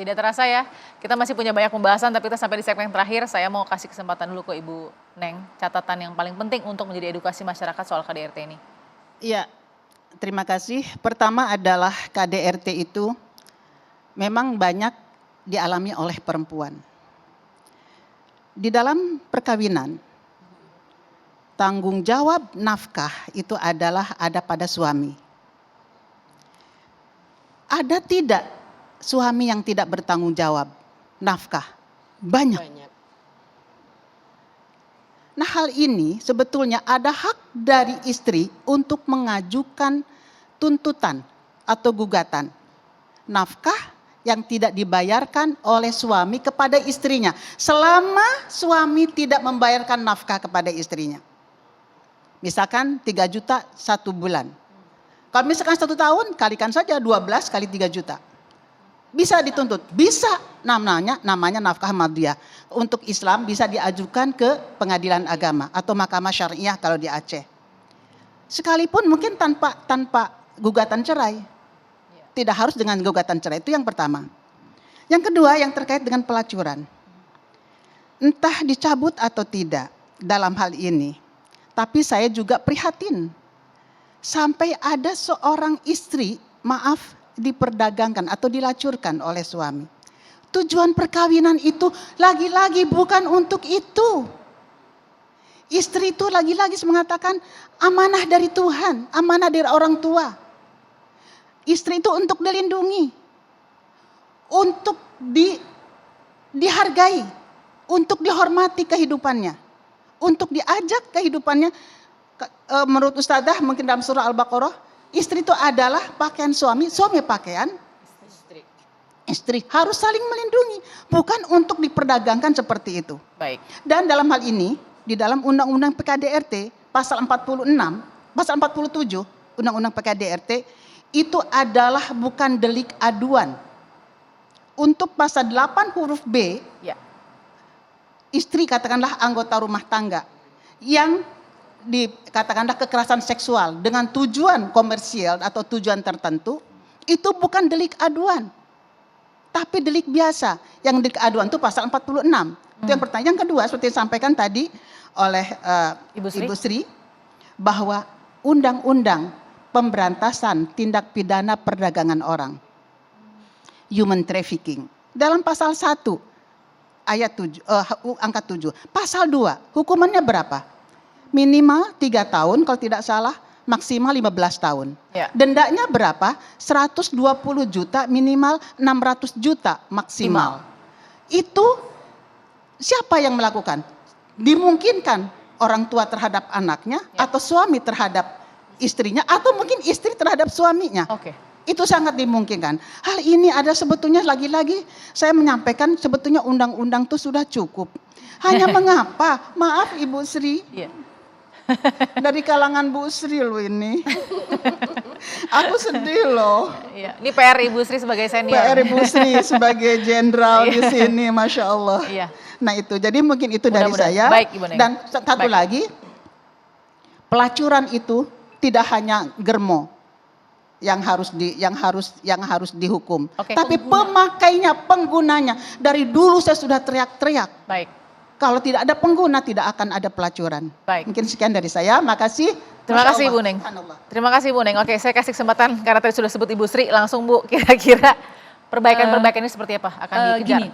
tidak terasa ya. Kita masih punya banyak pembahasan, tapi kita sampai di segmen terakhir. Saya mau kasih kesempatan dulu ke Ibu Neng, catatan yang paling penting untuk menjadi edukasi masyarakat soal KDRT ini. Iya, terima kasih. Pertama adalah KDRT itu memang banyak dialami oleh perempuan. Di dalam perkawinan, tanggung jawab nafkah itu adalah ada pada suami. Ada tidak suami yang tidak bertanggung jawab nafkah? Banyak. Nah, hal ini sebetulnya ada hak dari istri untuk mengajukan tuntutan atau gugatan nafkah yang tidak dibayarkan oleh suami kepada istrinya selama suami tidak membayarkan nafkah kepada istrinya. Misalkan 3 juta 1 bulan. Kalau misalkan 1 tahun, kalikan saja 12 kali 3 juta. Bisa dituntut, bisa namanya nafkah madiyah. Untuk Islam bisa diajukan ke pengadilan agama atau mahkamah syariah kalau di Aceh. Sekalipun mungkin tanpa gugatan cerai. Tidak harus dengan gugatan cerai, itu yang pertama. Yang kedua yang terkait dengan pelacuran. Entah dicabut atau tidak dalam hal ini. Tapi saya juga prihatin. Sampai ada seorang istri, maaf, diperdagangkan atau dilacurkan oleh suami. Tujuan perkawinan itu lagi-lagi bukan untuk itu. Istri itu lagi-lagi mengatakan amanah dari Tuhan, amanah dari orang tua. Istri itu untuk dilindungi, untuk dihargai, untuk dihormati kehidupannya, untuk diajak kehidupannya. Menurut Ustadzah mungkin dalam surah Al-Baqarah, istri itu adalah pakaian suami, suami pakaian istri. Harus saling melindungi, bukan untuk diperdagangkan seperti itu. Baik. Dan dalam hal ini, di dalam Undang-Undang PKDRT, pasal 46, pasal 47, Undang-Undang PKDRT, itu adalah bukan delik aduan. Untuk pasal 8 huruf B, ya, istri katakanlah anggota rumah tangga, yang dikatakanlah kekerasan seksual dengan tujuan komersial atau tujuan tertentu, itu bukan delik aduan, tapi delik biasa. Yang delik aduan itu pasal 46. Itu yang pertama. Yang kedua, seperti yang disampaikan tadi oleh Ibu Sri, bahwa Undang-Undang Pemberantasan Tindak Pidana Perdagangan Orang, human trafficking, dalam pasal 1 ayat 7, angka 7, pasal 2, hukumannya berapa? Minimal 3 tahun kalau tidak salah, maksimal 15 tahun. Ya. Dendanya berapa? 120 juta, minimal 600 juta maksimal. Itu siapa yang melakukan? Dimungkinkan orang tua terhadap anaknya, ya, atau suami terhadap istrinya, atau mungkin istri terhadap suaminya. Oke. Itu sangat dimungkinkan. Hal ini ada sebetulnya, lagi-lagi saya menyampaikan sebetulnya undang-undang itu sudah cukup. Hanya mengapa, maaf Ibu Sri, yeah, dari kalangan Bu Sri loh ini. Aku sedih loh. Iya. Ini PR Ibu Sri sebagai senior. PR Ibu Sri sebagai jenderal di sini, Masya Allah. Iya. Nah itu, jadi mungkin itu dari saya. Baik, Ibu Neng. Dan satu lagi, pelacuran itu tidak hanya germo yang harus dihukum, tapi pemakainya, penggunanya. Dari dulu saya sudah teriak-teriak. Baik. Kalau tidak ada pengguna, tidak akan ada pelacuran. Baik. Mungkin sekian dari saya. Makasih. Terima kasih Bu Neng. Terima kasih Bu Neng. Oke, saya kasih kesempatan karena tadi sudah sebut Ibu Sri, langsung Bu, kira-kira perbaikan-perbaikan ini seperti apa akan dikejar?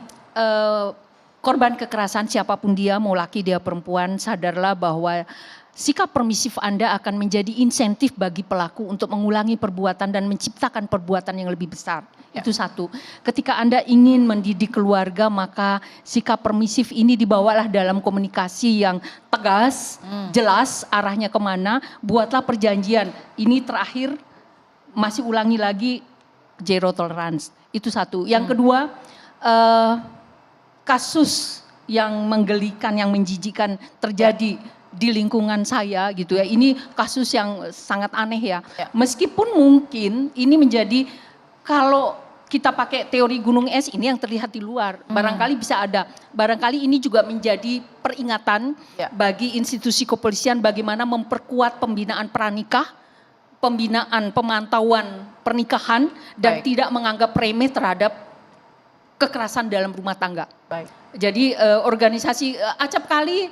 Korban kekerasan siapapun dia, mau laki dia perempuan, sadarlah bahwa sikap permisif Anda akan menjadi insentif bagi pelaku untuk mengulangi perbuatan dan menciptakan perbuatan yang lebih besar. Ya. Itu satu. Ketika Anda ingin mendidik keluarga, maka sikap permisif ini dibawalah dalam komunikasi yang tegas, jelas arahnya kemana, buatlah perjanjian. Ini terakhir, masih ulangi lagi, zero tolerance. Itu satu. Yang kedua, kasus yang menggelikan, yang menjijikan terjadi di lingkungan saya gitu ya. Ini kasus yang sangat aneh ya. Meskipun mungkin ini menjadi, kalau kita pakai teori gunung es ini yang terlihat di luar, barangkali bisa ada. Barangkali ini juga menjadi peringatan bagi institusi kepolisian bagaimana memperkuat pembinaan pranikah, pembinaan pemantauan pernikahan, dan tidak menganggap remeh terhadap kekerasan dalam rumah tangga. Baik. Jadi organisasi acap kali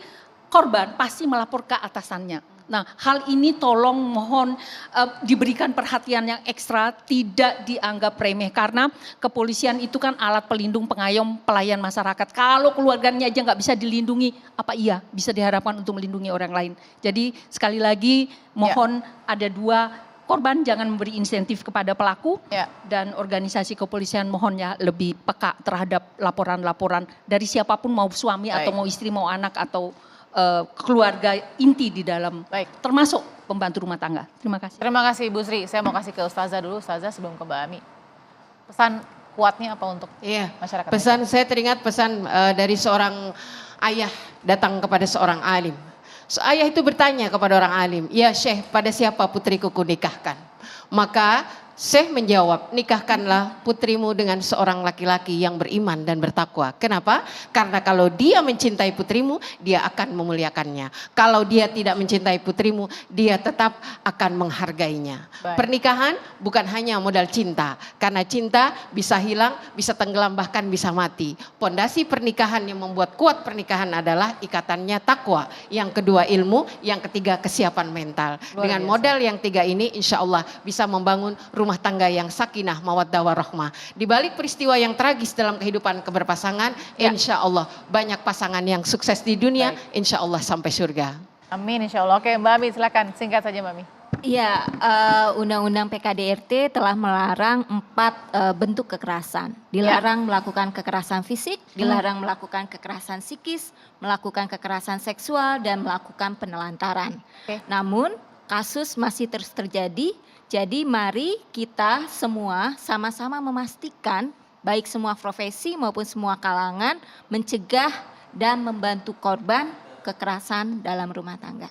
korban pasti melapor ke atasannya. Nah, hal ini tolong mohon diberikan perhatian yang ekstra, tidak dianggap remeh karena kepolisian itu kan alat pelindung, pengayom, pelayan masyarakat. Kalau keluarganya aja nggak bisa dilindungi, apa iya bisa diharapkan untuk melindungi orang lain? Jadi sekali lagi mohon ada dua, korban jangan memberi insentif kepada pelaku, dan organisasi kepolisian mohon ya lebih peka terhadap laporan-laporan dari siapapun, mau suami atau mau istri, mau anak atau keluarga inti di dalam, termasuk pembantu rumah tangga. Terima kasih. Terima kasih Ibu Sri. Saya mau kasih ke Ustazah dulu, Ustazah sebelum ke Mbak Ami. Pesan kuatnya apa untuk masyarakat? Pesan saya teringat pesan dari seorang ayah datang kepada seorang alim. Ayah itu bertanya kepada orang alim, "Ya Syekh, pada siapa putriku kunikahkan?" Maka Syekh menjawab, "Nikahkanlah putrimu dengan seorang laki-laki yang beriman dan bertakwa." Kenapa? Karena kalau dia mencintai putrimu, dia akan memuliakannya. Kalau dia tidak mencintai putrimu, dia tetap akan menghargainya. Pernikahan bukan hanya modal cinta, karena cinta bisa hilang, bisa tenggelam, bahkan bisa mati. Pondasi pernikahan yang membuat kuat pernikahan adalah ikatannya takwa. Yang kedua ilmu, yang ketiga kesiapan mental. Dengan modal yang tiga ini, insya Allah bisa membangun rumah tangga yang sakinah, mawaddah warahmah. Di balik peristiwa yang tragis dalam kehidupan keberpasangan, insya Allah banyak pasangan yang sukses di dunia, insya Allah sampai surga. Amin, insya Allah. Oke, Mbak Ami silakan, singkat saja Mbak Ami. Iya, Undang-Undang PKDRT telah melarang 4 bentuk kekerasan. Dilarang melakukan kekerasan fisik, dilarang melakukan kekerasan psikis, melakukan kekerasan seksual, dan melakukan penelantaran. Namun kasus masih terus terjadi. Jadi mari kita semua sama-sama memastikan baik semua profesi maupun semua kalangan mencegah dan membantu korban kekerasan dalam rumah tangga.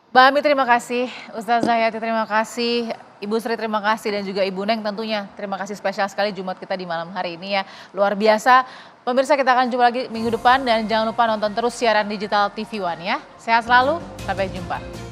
Mbak Ami terima kasih, Ustazah Yati terima kasih, Ibu Sri terima kasih, dan juga Ibu Neng tentunya terima kasih spesial sekali Jumat kita di malam hari ini ya. Luar biasa. Pemirsa, kita akan jumpa lagi minggu depan dan jangan lupa nonton terus siaran digital TV One ya. Sehat selalu, sampai jumpa.